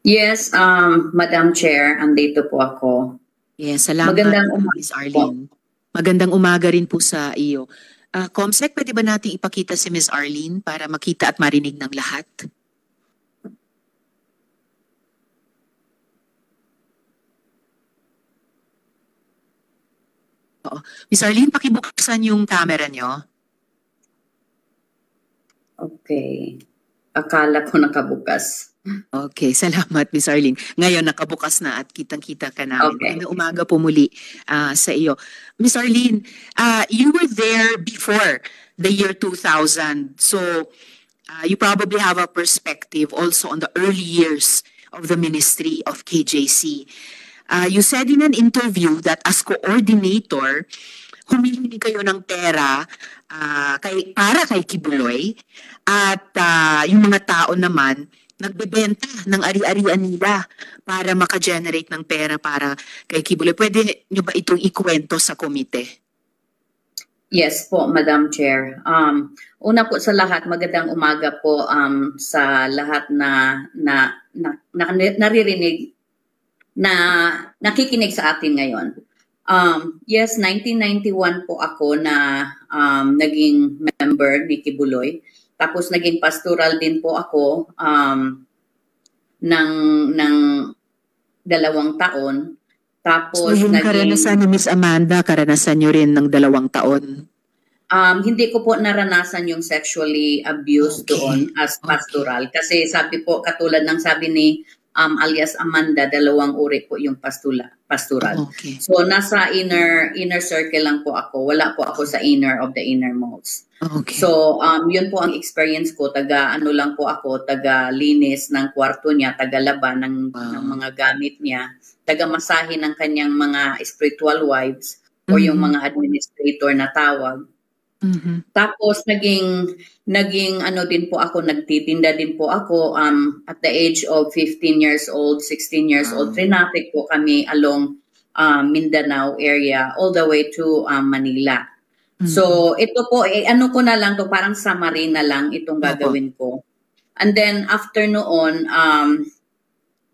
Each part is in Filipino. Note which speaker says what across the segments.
Speaker 1: Yes, Madam Chair, andito po ako.
Speaker 2: Yes, salamat,
Speaker 1: Magandang
Speaker 2: Ms.
Speaker 1: umaga po.
Speaker 2: Arlene. Magandang umaga rin po sa iyo. Comsec, pwede ba nating ipakita si Ms. Arlene para makita at marinig ng lahat? Oo. Ms. Arlene, pakibuksan yung camera nyo.
Speaker 1: Okay. Akala ko nakabukas.
Speaker 2: Okay, salamat, Ms. Arlene. Ngayon, nakabukas na at kitang-kita ka namin.
Speaker 1: Okay.
Speaker 2: Magandang umaga po muli sa iyo. Ms. Arlene, you were there before the year 2000. So, you probably have a perspective also on the early years of the ministry of KJC. You said in an interview that as coordinator, humihingi kayo ng pera para kay Kibuloy at yung mga tao naman nagbebenta ng ari-arian nila para maka-generate ng pera para kay Kibuloy. Pwede nyo ba itong ikwento sa komite?
Speaker 1: Yes po, Madam Chair. Una po sa lahat, magandang umaga po sa lahat na naririnig, na nakikinig sa atin ngayon. Yes, 1991 po ako na naging member ni Kibuloy. Tapos naging pastoral din po ako ng 2 taon. Tapos
Speaker 2: So yung karanasan ni Miss Amanda, karanasan nyo rin ng 2 taon?
Speaker 1: Hindi ko po naranasan yung sexually abused doon as pastoral. Kasi sabi po, katulad ng sabi ni alias Amanda, 2 uri po yung pastoral.
Speaker 2: Okay.
Speaker 1: So nasa inner circle lang po ako. Wala po ako sa inner of the innermost.
Speaker 2: Okay.
Speaker 1: So yun po ang experience ko. Taga linis ng kwarto niya, taga laban ng mga gamit niya, taga masahe ng kanyang mga spiritual wives o yung mga administrator na tawag. Tapos naging ano din po ako, nagtitinda din po ako at the age of 15 years old, 16 years old. Traffic po kami along Mindanao area all the way to Manila. So ito po, ano ko na lang to, parang summary na lang itong gagawin ko. And then after noon,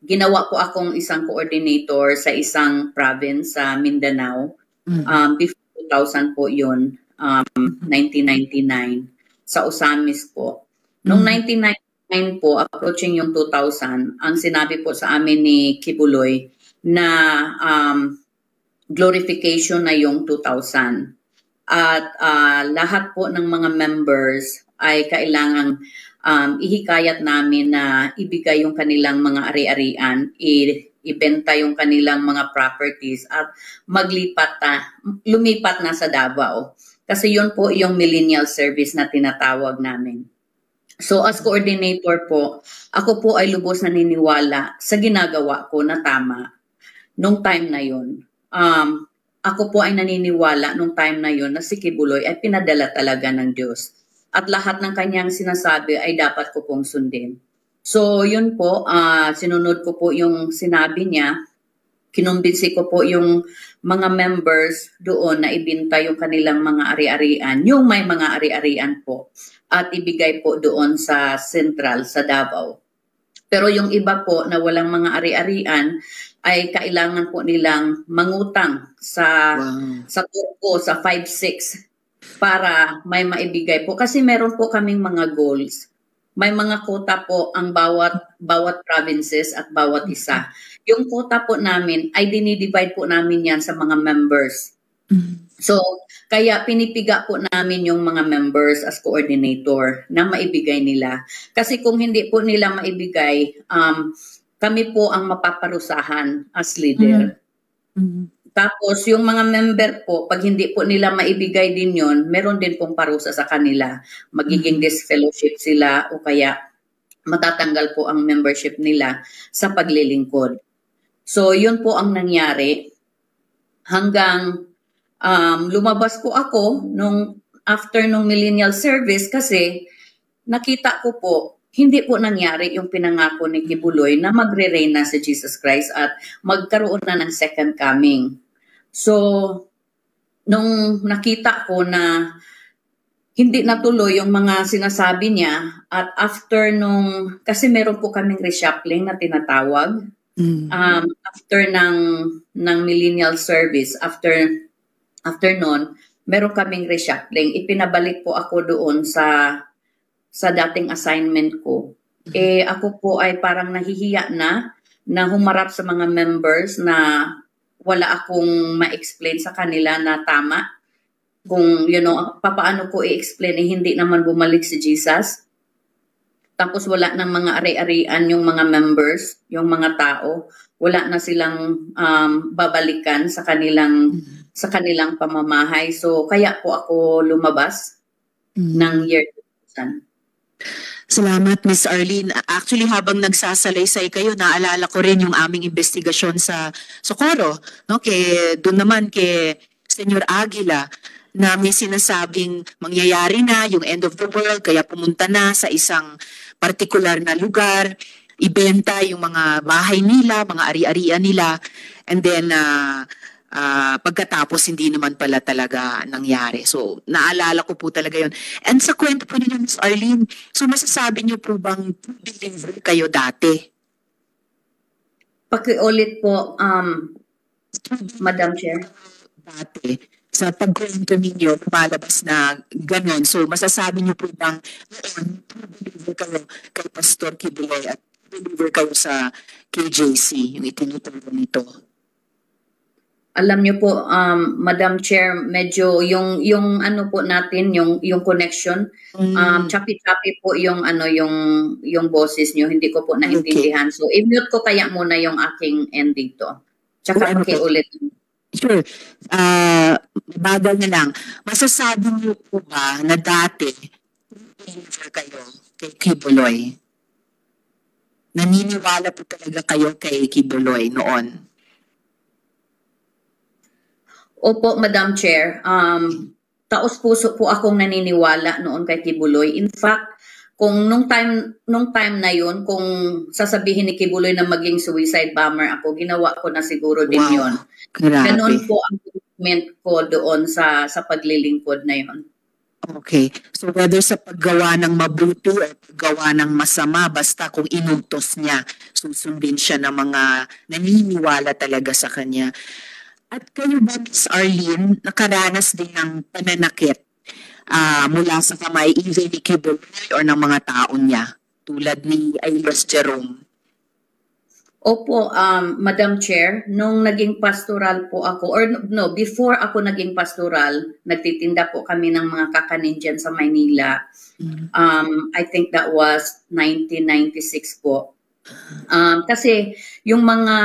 Speaker 1: ginawa ko akong isang coordinator sa isang province sa Mindanao. Before 2000 po yun, 1999, sa Osamis po. Noong 1999 po, approaching yung 2000, ang sinabi po sa amin ni Kibuloy na glorification na yung 2000. At lahat po ng mga members ay kailangang ihikayat namin na ibigay yung kanilang mga ari-arian, ibenta yung kanilang mga properties at lumipat na sa Davao. Kasi yun po yung millennial service na tinatawag namin. So as coordinator po, ako po ay lubos na naniniwala sa ginagawa ko na tama nung time na yun. Ako po ay naniniwala nung time na yun na si Kibuloy ay pinadala talaga ng Diyos. At lahat ng kanyang sinasabi ay dapat ko pong sundin. So yun po, sinunod ko po yung sinabi niya. Kinumbinsi ko po yung mga members doon na ibinta yung kanilang mga ari-arian, yung may mga ari-arian po, at ibigay po doon sa Central, sa Davao. Pero yung iba po na walang mga ari-arian, ay kailangan po nilang mangutang sa turko, sa 5-6 para may maibigay po. Kasi meron po kaming mga goals. May mga quota po ang bawat provinces at bawat isa. Yung quota po namin ay dinidivide po namin yan sa mga members. So, kaya pinipiga po namin yung mga members as coordinator na maibigay nila. Kasi kung hindi po nila maibigay, kami po ang mapaparusahan as leader. Tapos yung mga member po, pag hindi po nila maibigay din yon, meron din pong parusa sa kanila. Magiging disfellowship sila o kaya matatanggal po ang membership nila sa paglilingkod. So yun po ang nangyari hanggang lumabas po ako after nung millennial service kasi nakita ko po hindi po nangyari yung pinangako ni Kibuloy na magre-reign na si Jesus Christ at magkaroon na ng second coming. So, nung nakita ko na hindi natuloy yung mga sinasabi niya at after nung, kasi meron po kaming reshuffling na tinatawag, after ng millennial service, after nun, meron kaming reshuffling. Ipinabalik po ako doon sa dating assignment ko. Ako po ay parang nahihiya na humarap sa mga members na wala akong ma-explain sa kanila na tama. Kung, papaano ko i-explain, hindi naman bumalik si Jesus. Tapos wala ng mga ari-arian yung mga members, yung mga tao. Wala na silang babalikan sa kanilang pamamahay. So, kaya po ako lumabas ng year 2000.
Speaker 2: Salamat, Miss Arlene. Actually, habang nagsasalaysay kayo, naalala ko rin yung aming investigasyon sa Socorro, no? Doon naman kay Senyor Aguila, na may sinasabing mangyayari na yung end of the world, kaya pumunta na sa isang partikular na lugar, ibenta yung mga bahay nila, mga ari-arian nila, and then pagkatapos hindi naman pala talaga nangyari. So, naalala ko po talaga yun. And sa kwento po ninyo, Ms. Arlene, so masasabi niyo po bang believer kayo dati?
Speaker 1: Pakiulit po, Madam Chair.
Speaker 2: Dati, sa pagkwento ninyo, lumalabas na gano'n. So, masasabi niyo po bang noon, believer kayo kay Pastor Kibuloy at believer kayo sa KJC, yung itinuturo nito?
Speaker 1: Alam niyo po, Madam Chair, medyo yung ano po natin, yung connection, choppy-choppy po yung boses niyo, hindi ko po naintindihan. Okay. So, i-mute ko kaya muna yung aking end dito. Tsaka pakiulit.
Speaker 2: Sure. Bagal na lang. Masasabi niyo po ba na dati, believer kayo kay Kibuloy? Naniniwala po talaga kayo kay Kibuloy noon?
Speaker 1: Opo, Madam Chair. Taos-puso po akong naniniwala noon kay Kibuloy. In fact, kung nung time na yun, kung sasabihin ni Kibuloy na maging suicide bomber ako, ginawa ko na siguro din yun. Ganon po ang commitment ko doon sa paglilingkod na yun.
Speaker 2: Okay. So whether sa paggawa ng mabuti o paggawa ng masama, basta kung inugtos niya, susundin siya ng mga naniniwala talaga sa kanya. At kayo ba, Ms. Arlene, nakaranas din ng pananakit mula sa kamay either ni Kibuloy or ng mga taon niya, tulad ni Ailos Jerome?
Speaker 1: Opo, Madam Chair, nung naging pastoral po ako, or no, before ako naging pastoral, nagtitinda po kami ng mga kakanin dyan sa Maynila. I think that was 1996 po. Kasi yung mga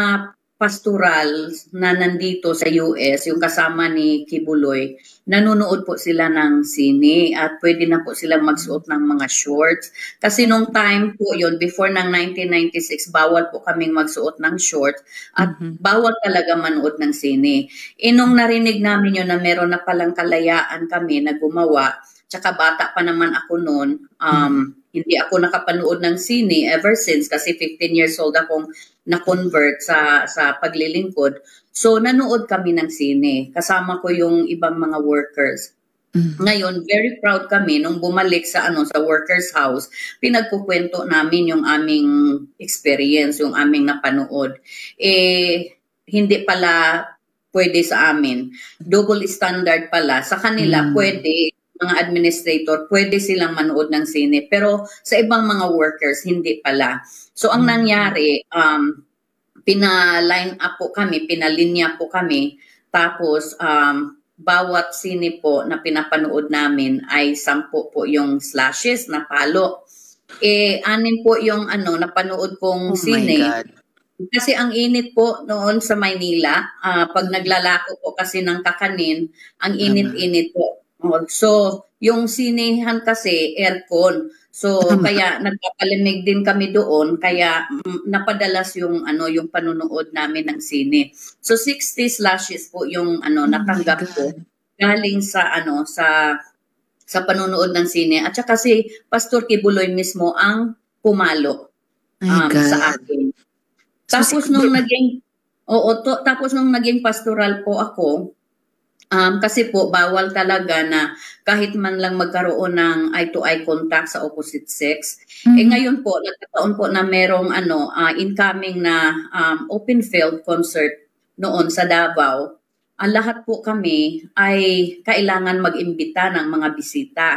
Speaker 1: pastoral na nandito sa US, yung kasama ni Kibuloy, nanonood po sila ng sine at pwede na po silang magsuot ng mga shorts. Kasi nung time po yun, before ng 1996, bawal po kaming magsuot ng shorts at bawal talaga manood ng sine. Nung narinig namin yun na meron na palang kalayaan kami na gumawa, tsaka bata pa naman ako noon, hindi ako nakapanood ng sine ever since kasi 15 years old akong na-convert sa paglilingkod. So, nanood kami ng sine. Kasama ko yung ibang mga workers. Ngayon, very proud kami nung bumalik sa workers house, pinagkukwento namin yung aming experience, yung aming napanood. Hindi pala pwede sa amin. Double standard pala. Sa kanila, pwede, mga administrator, pwede silang manood ng sine. Pero sa ibang mga workers, hindi pala. So, ang nangyari, pina-line up po kami, pinalinya po kami. Tapos, bawat sine po na pinapanood namin ay 10 po yung slashes na palo. 6 po yung napanood kong sine. Kasi ang init po noon sa Maynila, pag naglalako po kasi ng kakanin, ang init-init po. So, yung sinehan kasi aircon. So, kaya nagpapalamig din kami doon, kaya napadalas yung yung panunood namin ng sine. So 60 slashes po yung natanggap ko galing sa sa panunood ng sine. At saka si Pastor Kibuloy mismo ang pumalo sa akin. Tapos nung naging pastoral po ako, Kasi po bawal talaga na kahit man lang magkaroon ng eye-to-eye contact sa opposite sex. Ngayon po, nagkataon po na merong incoming na open field concert noon sa Davao. Ang lahat po kami ay kailangan mag-imbita ng mga bisita.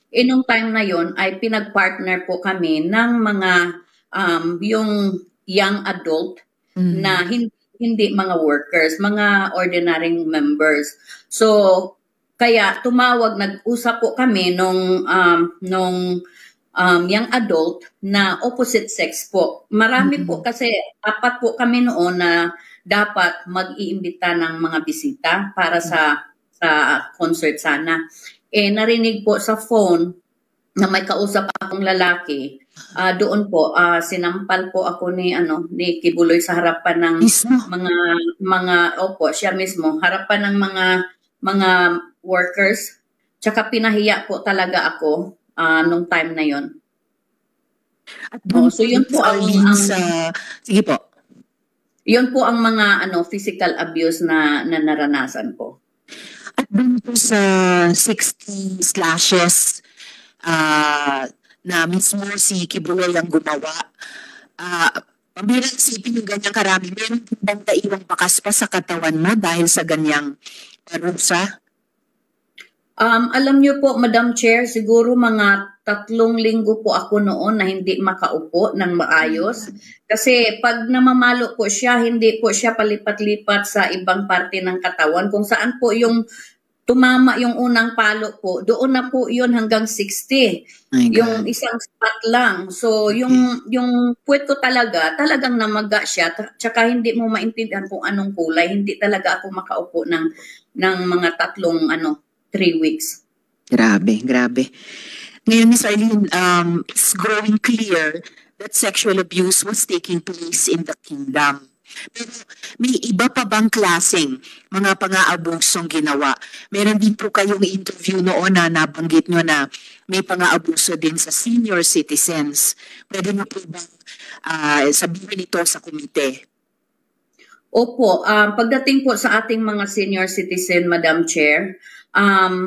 Speaker 1: Nung time na yon ay pinag-partner po kami ng mga yung young adult na hindi mga workers, mga ordinary members. So, kaya nag-usap po kami nung young adult na opposite sex po. Marami po kasi, apat po kami noon na dapat mag-iimbita ng mga bisita para sa concert sana. Narinig po sa phone na may kausap akong lalaki. Doon po sinampal po ako ni Kibuloy sa harapan ng opo, siya mismo, harapan ng mga workers. Tsaka pinahiya po talaga ako nung time na yon. So yun po
Speaker 2: sige po.
Speaker 1: Yun po ang mga physical abuse na naranasan ko.
Speaker 2: At dun po sa 60 slashes na mismo si Kibuloy ang gumawa. Pambirang isipin yung ganyang karami, meron bang naiwang bakas pa sa katawan mo dahil sa ganyang parusa?
Speaker 1: Alam niyo po, Madam Chair, siguro mga 3 linggo po ako noon na hindi makaupo ng maayos. Kasi pag namamalo po siya, hindi po siya palipat-lipat sa ibang parte ng katawan. Kung saan po yung tumama yung unang palo po, doon na po yun hanggang 60. Yung isang spot lang. So, yung puwet ko talagang namaga siya. Tsaka hindi mo maintindihan kung anong kulay. Hindi talaga ako makaupo ng mga 3 weeks.
Speaker 2: Grabe. Ngayon, Ms. Arlene, it's growing clear that sexual abuse was taking place in the kingdom. Pero may iba pa bang klaseng mga pang-aabusong ginawa? Meron din po kayong interview noon na nabanggit nyo na may pang-aabuso din sa senior citizens. Pwede mo po bang sabihin ito sa komite?
Speaker 1: Opo, pagdating po sa ating mga senior citizen, Madam Chair,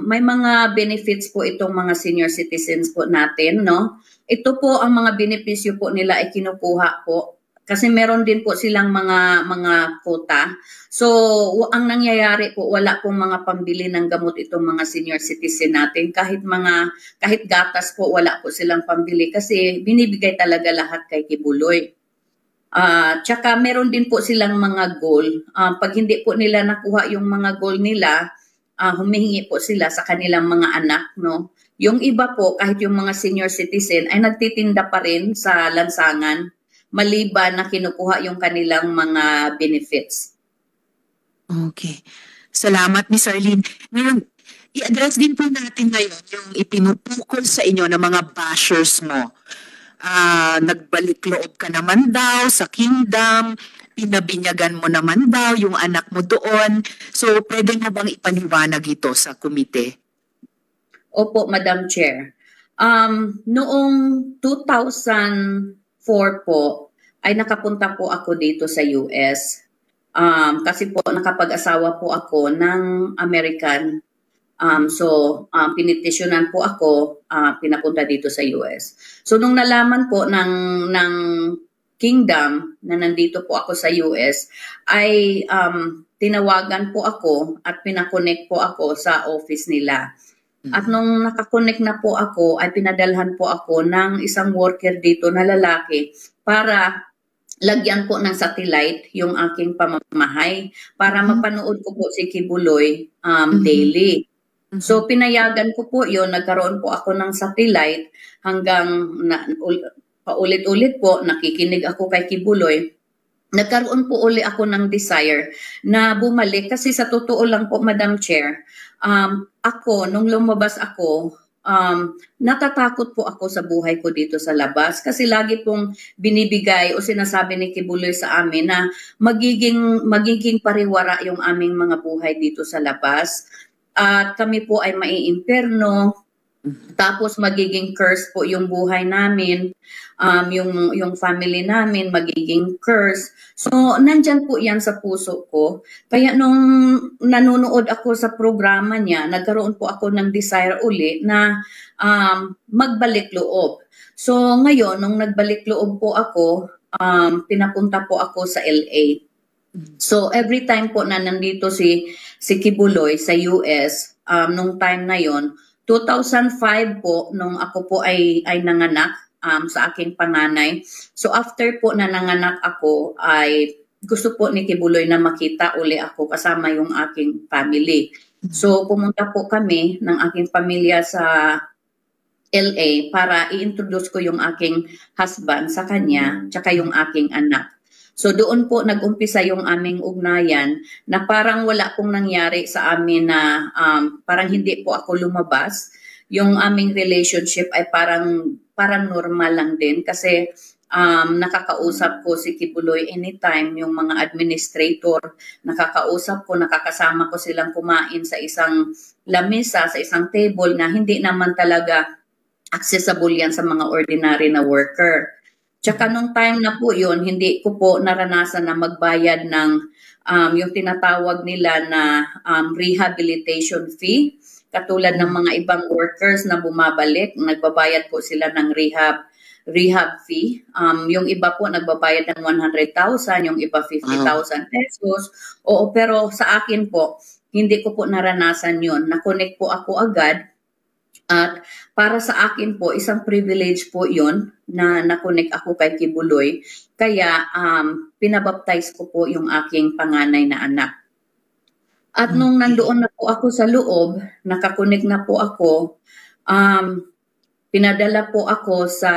Speaker 1: may mga benefits po itong mga senior citizens po natin, no? Ito po ang mga benepisyo po nila ay kinukuha po. Kasi meron din po silang mga quota. So, ang nangyayari po, wala pong mga pambili ng gamot itong mga senior citizen natin. Kahit gatas po, wala po silang pambili kasi binibigay talaga lahat kay Kibuloy. Tsaka meron din po silang mga goal. Pag hindi po nila nakuha yung mga goal nila, humihingi po sila sa kanilang mga anak, no? Yung iba po, kahit yung mga senior citizen, ay nagtitinda pa rin sa lansangan, maliban na kinukuha yung kanilang mga benefits.
Speaker 2: Okay. Salamat, Ms. Arlene. Ngayon, i-address din po natin ngayon yung ipinupukol sa inyo ng mga bashers mo. Nagbalik loob ka naman daw sa kingdom, pinabinyagan mo naman daw yung anak mo doon. So, pwede mo bang ipaliwanag ito sa komite?
Speaker 1: Opo, Madam Chair. Noong 2004 po, ay nakapunta po ako dito sa US. Kasi po nakapag-asawa po ako ng American. Pinitisyonan po ako, pinapunta dito sa US. So, nung nalaman po ng kingdom na nandito po ako sa US, ay tinawagan po ako at pinakonect po ako sa office nila. At nung nakakonect na po ako, ay pinadalhan po ako ng isang worker dito na lalaki para lagyan po ng satellite yung aking pamamahay para mapanood ko po si Kibuloy daily. So pinayagan ko po yun, nagkaroon po ako ng satellite hanggang paulit-ulit po nakikinig ako kay Kibuloy. Nagkaroon po uli ako ng desire na bumalik kasi sa totoo lang po, Madam Chair, ako, nung lumabas ako, natatakot po ako sa buhay ko dito sa labas kasi lagi pong binibigay o sinasabi ni Kibuloy sa amin na magiging pariwara yung aming mga buhay dito sa labas. At kami po ay maiimperno, Tapos magiging curse po yung buhay namin, yung family namin magiging curse. So nandyan po yan sa puso ko. Kaya nung nanonood ako sa programa niya, nagkaroon po ako ng desire uli na magbalik loob. So ngayon, nung nagbalik loob po ako, pinapunta po ako sa LA. So every time po na nandito si Kibuloy sa US, nung time na yon, 2005 po nung ako po ay nanganak sa aking panganay. So after po na nanganak ako ay gusto po ni Kibuloy na makita uli ako kasama yung aking family. So pumunta po kami ng aking pamilya sa LA para i-introduce ko yung aking husband sa kanya tsaka yung aking anak. So doon po nag-umpisa yung aming ugnayan na parang wala pong nangyari sa amin na parang hindi po ako lumabas. Yung aming relationship ay parang normal lang din kasi nakakausap ko si Kibuloy anytime, yung mga administrator, nakakausap ko, nakakasama ko silang kumain sa isang lamesa, sa isang table na hindi naman talaga accessible yan sa mga ordinary na worker. Tsaka nung time na po yun, hindi ko po naranasan na magbayad ng yung tinatawag nila na rehabilitation fee. Katulad ng mga ibang workers na bumabalik, nagbabayad po sila ng rehab fee. Yung iba po nagbabayad ng 100,000, yung iba 50,000 pesos. Oo, pero sa akin po, hindi ko po naranasan yun. Na-connect po ako agad. At para sa akin po, isang privilege po yun na na-connect ako kay Kibuloy. Kaya pinabaptize ko po yung aking panganay na anak. At nung nandoon na po ako sa loob, nakakonek na po ako, pinadala po ako sa,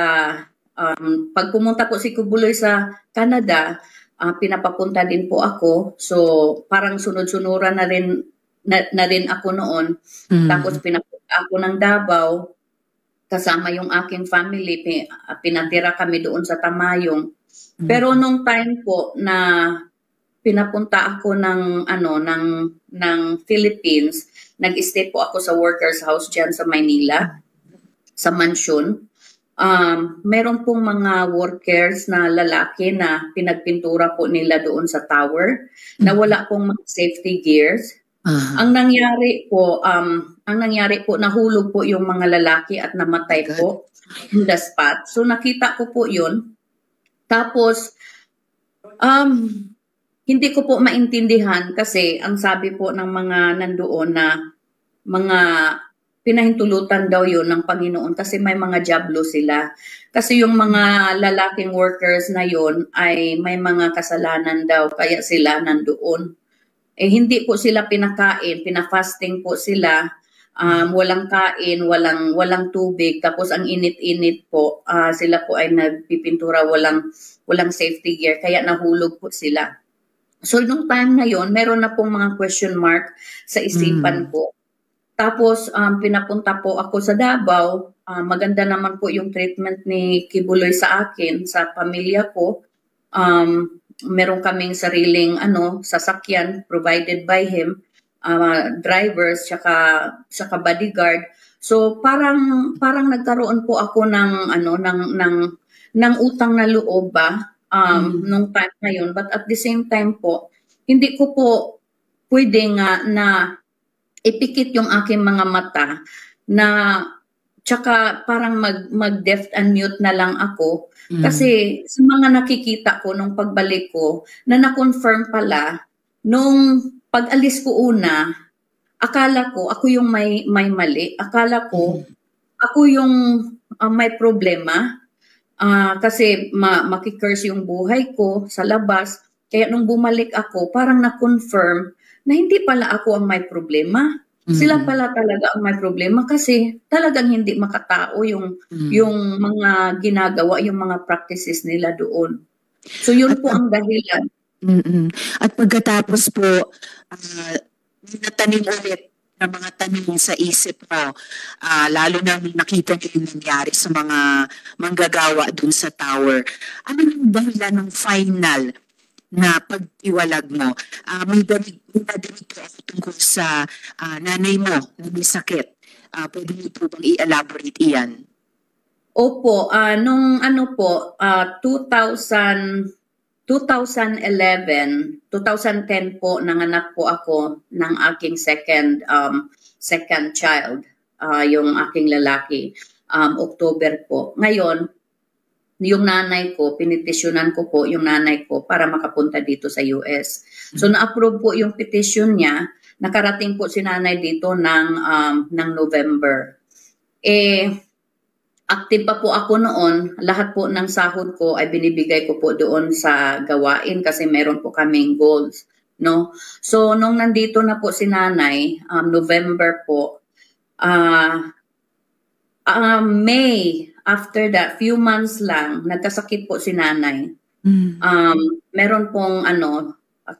Speaker 1: pag pumunta po si Kibuloy sa Canada, pinapapunta din po ako. So parang sunod-sunuran na rin ako noon. Tapos pinapunta ako ng Davao, kasama yung aking family, pinatira kami doon sa Tamayong. Pero nung time po na pinapunta ako ng Philippines, nag-stay po ako sa workers house diyan sa Maynila, sa mansion. Meron pong mga workers na lalaki na pinagpintura po nila doon sa tower, na wala pong mga safety gears. Ang nangyari po, nahulog po yung mga lalaki at namatay po on the spot. So nakita ko po yun. Tapos, hindi ko po maintindihan kasi ang sabi po ng mga nandoon na mga pinahintulutan daw yun ng Panginoon kasi may mga diablo sila. Kasi yung mga lalaking workers na yun ay may mga kasalanan daw kaya sila nandoon. Hindi po sila pinakain, pinafasting po sila, walang kain, walang tubig, tapos ang init-init po, sila po ay nagpipintura, walang safety gear, kaya nahulog po sila. So nung time na yon, meron na pong mga question mark sa isipan ko. Tapos pinapunta po ako sa Davao, maganda naman po yung treatment ni Kibuloy sa akin, sa pamilya ko. Meron kaming sariling sasakyan provided by him, drivers saka bodyguard. So parang nagkaroon po ako ng utang na loob ba nung time na yun, but at the same time po hindi ko po pwedeng na ipikit yung aking mga mata na tsaka parang mag-deaf and mute na lang ako. Kasi sa mga nakikita ko nung pagbalik ko, na na-confirm pala, nung pag-alis ko una, akala ko ako yung may mali. Akala ko ako yung may problema. Kasi makikurse yung buhay ko sa labas. Kaya nung bumalik ako, parang na-confirm na hindi pala ako ang may problema. Sila pala talaga ang may problema kasi talagang hindi makatao yung mga ginagawa, yung mga practices nila doon. So yun po ang dahilan.
Speaker 2: At pagkatapos po, natanim ulit ng mga tanong sa isip mo, lalo na nakita niyo yung nangyari sa mga manggagawa dun sa tower. Ano yung dahilan ng final na pag-iwalag mo? May nadinig po ako tungkol sa nanay mo na may sakit. Pwede niyo po bang i-elaborate iyan?
Speaker 1: Opo, nung ano po, 2011, 2010 po, nanganak po ako ng aking second child, yung aking lalaki, October po. Ngayon, yung nanay ko, pinitisyonan ko po yung nanay ko para makapunta dito sa US. So na-approve po yung petition niya, nakarating po si nanay dito ng November. Active pa po ako noon, lahat po ng sahod ko ay binibigay ko po doon sa gawain kasi meron po kaming goals, no? So nung nandito na po si nanay, November po, May, after that, few months lang, nagkasakit po si nanay. Meron pong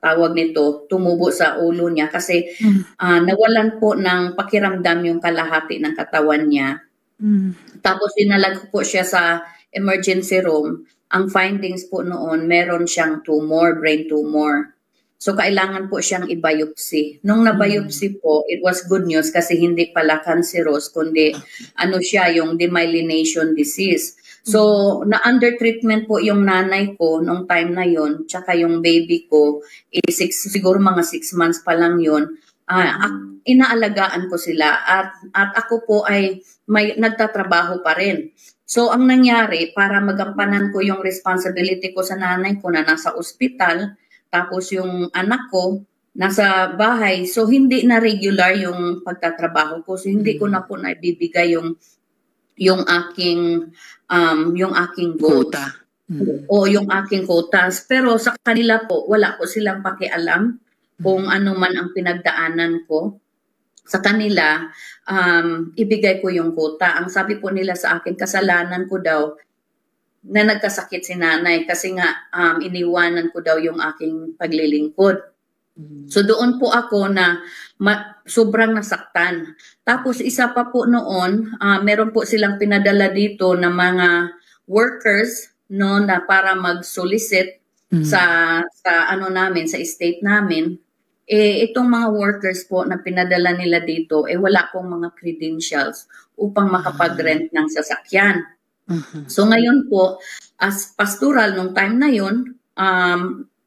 Speaker 1: tawag nito, tumubo sa ulo niya kasi nawalan po ng pakiramdam yung kalahati ng katawan niya. Tapos dinalag ko po siya sa emergency room. Ang findings po noon, meron siyang tumor, brain tumor. So kailangan po siyang i-biopsy. Nung na-biopsy po, it was good news kasi hindi pala cancerous, kundi siya, yung demyelination disease. So na-under treatment po yung nanay ko nung time na yon, tsaka yung baby ko, siguro mga 6 months pa lang yun. Inaalagaan ko sila at ako po ay nagtatrabaho pa rin. So ang nangyari, para magampanan ko yung responsibility ko sa nanay ko na nasa ospital, tapos yung anak ko nasa bahay, so hindi na regular yung pagtatrabaho ko. So hindi ko na po naibibigay yung aking goals.
Speaker 2: Quota.
Speaker 1: O yung aking quotas. Pero sa kanila po, wala po silang pakialam kung ano man ang pinagdaanan ko. Sa kanila, ibigay ko yung quota. Ang sabi po nila sa akin, kasalanan ko daw na nagkasakit si nanay kasi nga iniwanan ko daw yung aking paglilingkod. So doon po ako na sobrang nasaktan. Tapos isa pa po noon, meron po silang pinadala dito na mga workers, no, na para mag-solicit sa namin, sa estate namin. Itong mga workers po na pinadala nila dito, wala pong mga credentials upang makapag-rent ng sasakyan. So ngayon po, as pastoral nung time na yun,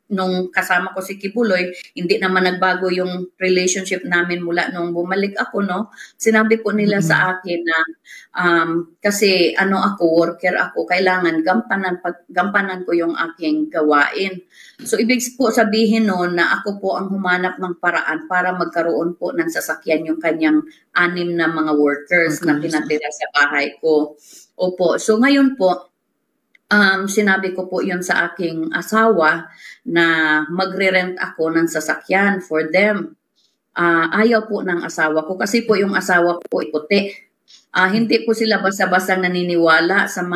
Speaker 1: nung kasama ko si Kibuloy, hindi naman nagbago yung relationship namin mula nung bumalik ako, no? Sinabi po nila sa akin na kasi ako, worker ako, kailangan gampanan ko yung aking gawain. So ibig po sabihin noon na ako po ang humanap ng paraan para magkaroon po ng sasakyan yung kanyang 6 na mga workers na pinatira sa bahay ko. Opo. So ngayon po, sinabi ko po yun sa aking asawa na magre-rent ako ng sasakyan for them. Ayaw po ng asawa ko kasi po yung asawa ko puti. Hindi po sila basta-basta naniniwala sa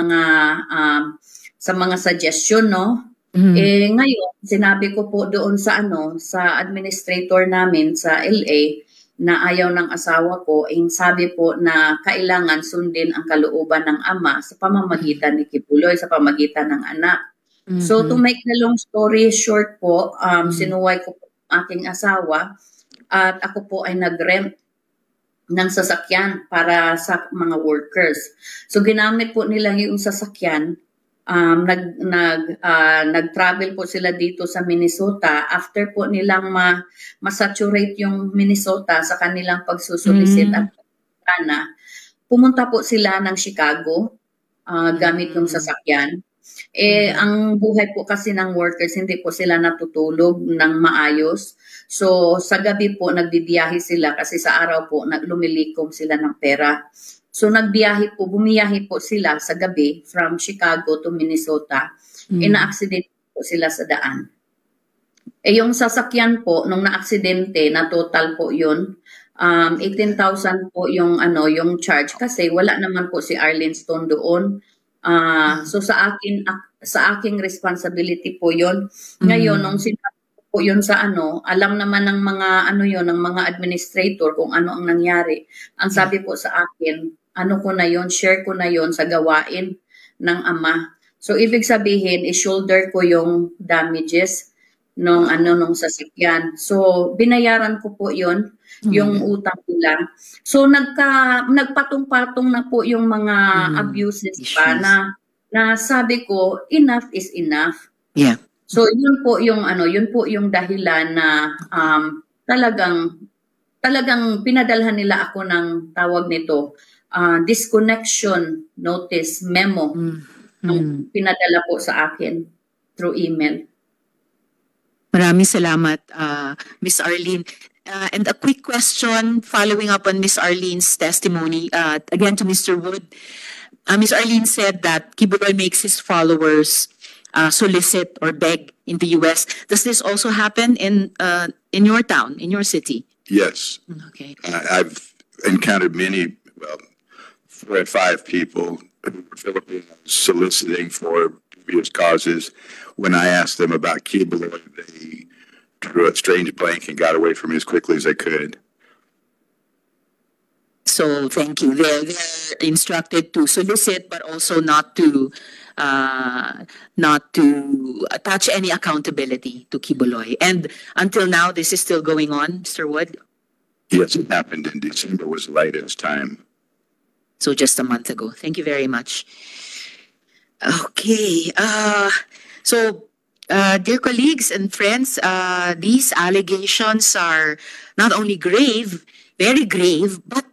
Speaker 1: mga suggestion, no? Ngayon, sinabi ko po doon sa sa administrator namin sa LA na ayaw ng asawa ko, sabi po na kailangan sundin ang kalooban ng ama sa pamamagitan ni Kibuloy, sa pamamagitan ng anak. So to make the long story short po, sinuway ko po ang aking asawa at ako po ay nag-rent ng sasakyan para sa mga workers. So ginamit po nila yung sasakyan. Nag-travel po sila dito sa Minnesota. After po nilang masaturate yung Minnesota sa kanilang pagsusulisit at pumunta po sila ng Chicago gamit yung sasakyan. Ang buhay po kasi ng workers, hindi po sila natutulog ng maayos. So sa gabi po nagbibiyahe sila kasi sa araw po lumilikom sila ng pera. So bumiyahe po sila sa gabi from Chicago to Minnesota. Na-aksidente po sila sa daan. Yung sasakyan po, nung na-aksidente, na total po yun, 18,000 po yung charge kasi wala naman po si Arlene Stone doon. So sa aking responsibility po yun. Ngayon, nung sinabi po yun sa alam naman ng mga ng mga administrator kung ano ang nangyari. Ang sabi po sa akin, share ko na yon sa gawain ng ama. So ibig sabihin, i-shoulder ko yung damages nung sasakyan. So binayaran ko po 'yon, yung utang nila. So nagpatong-patong na po yung mga abuses pa
Speaker 2: Issues.
Speaker 1: na sabi ko enough is enough.
Speaker 2: Yeah.
Speaker 1: So yun po yung dahilan na talagang pinadalhan nila ako ng tawag nito, disconnection notice memo nung pinadala po sa akin through email.
Speaker 2: Maraming salamat, Ms. Arlene. And a quick question following up on Ms. Arlene's testimony, again to Mr. Wood. Ms. Arlene said that Kibuloy makes his followers solicit or beg in the U.S. Does this also happen in your town, in your city?
Speaker 3: Yes.
Speaker 2: Okay.
Speaker 3: I've encountered many, well, 4 or 5 people who were Filipinos soliciting for previous causes. When I asked them about Kibuloy, they drew a strange blank and got away from me as quickly as they could.
Speaker 2: So thank you. They're instructed to solicit, but also not to attach any accountability to Kibuloy. And until now, this is still going on, Mr. Wood?
Speaker 3: Yes, it happened in December was the latest time.
Speaker 2: So just a month ago. Thank you very much. Okay. Dear colleagues and friends, these allegations are not only grave, very grave, but